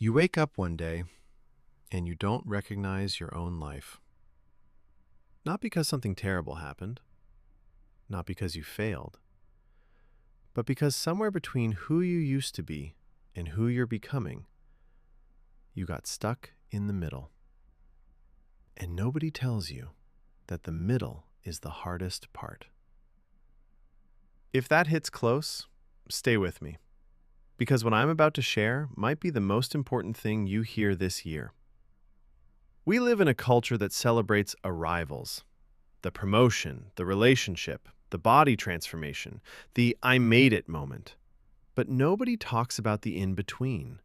You wake up one day and you don't recognize your own life. Not because something terrible happened, not because you failed, but because somewhere between who you used to be and who you're becoming, you got stuck in the middle. And nobody tells you that the middle is the hardest part. If that hits close, stay with me, because what I'm about to share might be the most important thing you hear this year. We live in a culture that celebrates arrivals, the promotion, the relationship, the body transformation, the I made it moment. But nobody talks about the in-between,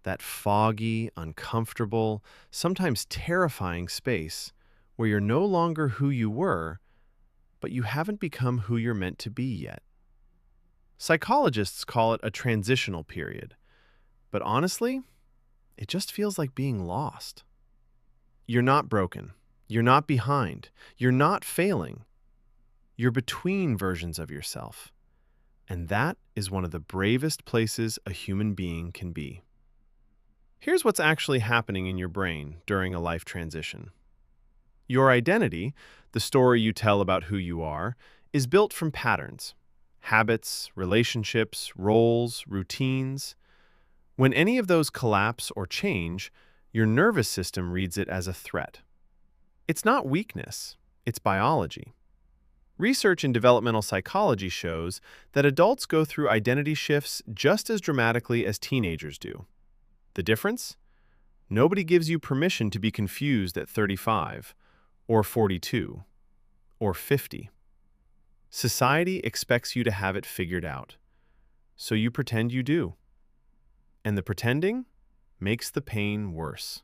that foggy, uncomfortable, sometimes terrifying space where you're no longer who you were, but you haven't become who you're meant to be yet. Psychologists call it a transitional period, but honestly, it just feels like being lost. You're not broken. You're not behind. You're not failing. You're between versions of yourself. And that is one of the bravest places a human being can be. Here's what's actually happening in your brain during a life transition. Your identity, the story you tell about who you are, is built from patterns, habits, relationships, roles, routines. When any of those collapse or change, your nervous system reads it as a threat. It's not weakness, it's biology. Research in developmental psychology shows that adults go through identity shifts just as dramatically as teenagers do. The difference? Nobody gives you permission to be confused at 35, or 42, or 50. Society expects you to have it figured out, so you pretend you do. And the pretending makes the pain worse.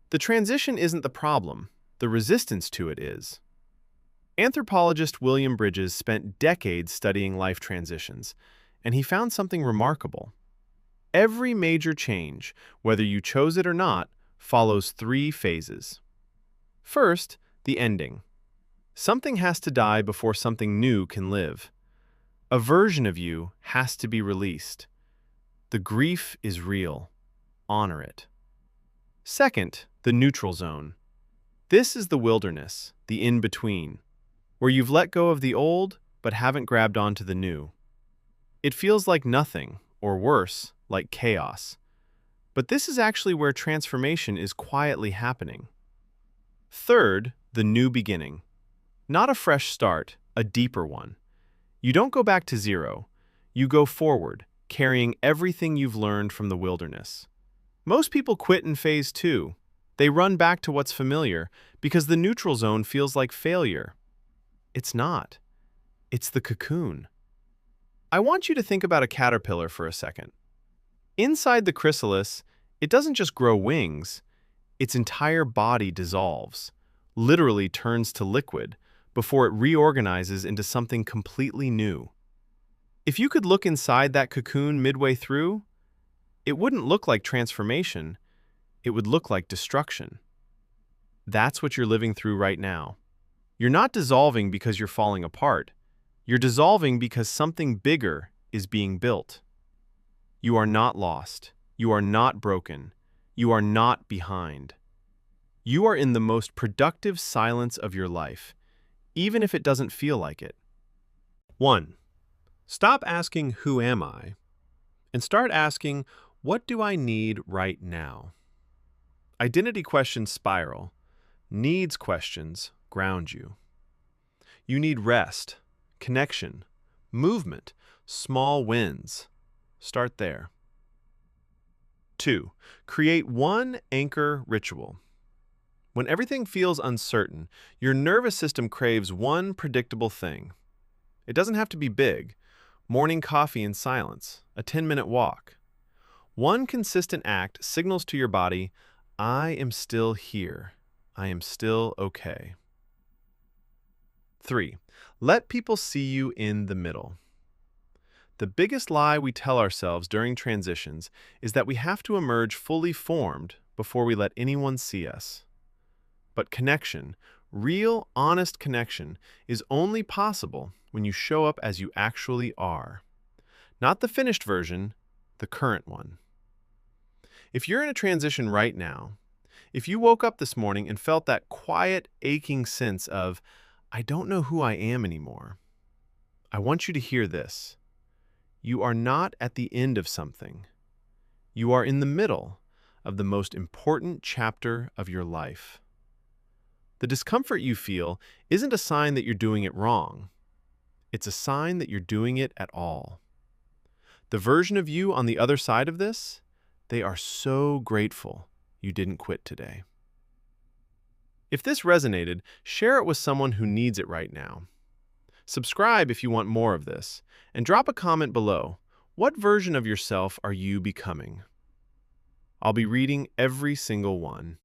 The transition isn't the problem, the resistance to it is. Anthropologist William Bridges spent decades studying life transitions, and he found something remarkable. Every major change, whether you chose it or not, follows three phases. First, the ending. Something has to die before something new can live. A version of you has to be released. The grief is real. Honor it. Second, the neutral zone. This is the wilderness, the in-between, where you've let go of the old but haven't grabbed onto the new. It feels like nothing, or worse, like chaos. But this is actually where transformation is quietly happening. Third, the new beginning. Not a fresh start, a deeper one. You don't go back to zero. You go forward, carrying everything you've learned from the wilderness. Most people quit in phase 2. They run back to what's familiar because the neutral zone feels like failure. It's not. It's the cocoon. I want you to think about a caterpillar for a second. Inside the chrysalis, it doesn't just grow wings, its entire body dissolves, literally turns to liquid, before it reorganizes into something completely new. If you could look inside that cocoon midway through, it wouldn't look like transformation, it would look like destruction. That's what you're living through right now. You're not dissolving because you're falling apart. You're dissolving because something bigger is being built. You are not lost. You are not broken. You are not behind. You are in the most productive silence of your life, even if it doesn't feel like it. 1. Stop asking, "Who am I?" and start asking, "What do I need right now?" Identity questions spiral. Needs questions ground you. You need rest, connection, movement, small wins. Start there. 2. Create one anchor ritual. When everything feels uncertain, your nervous system craves one predictable thing. It doesn't have to be big. Morning coffee in silence, a 10-minute walk. One consistent act signals to your body, I am still here. I am still okay. 3. Let people see you in the middle. The biggest lie we tell ourselves during transitions is that we have to emerge fully formed before we let anyone see us. But connection, real, honest connection, is only possible when you show up as you actually are. Not the finished version, the current one. If you're in a transition right now, if you woke up this morning and felt that quiet, aching sense of, I don't know who I am anymore, I want you to hear this. You are not at the end of something. You are in the middle of the most important chapter of your life. The discomfort you feel isn't a sign that you're doing it wrong. It's a sign that you're doing it at all. The version of you on the other side of this, they are so grateful you didn't quit today. If this resonated, share it with someone who needs it right now. Subscribe if you want more of this, and drop a comment below. What version of yourself are you becoming? I'll be reading every single one.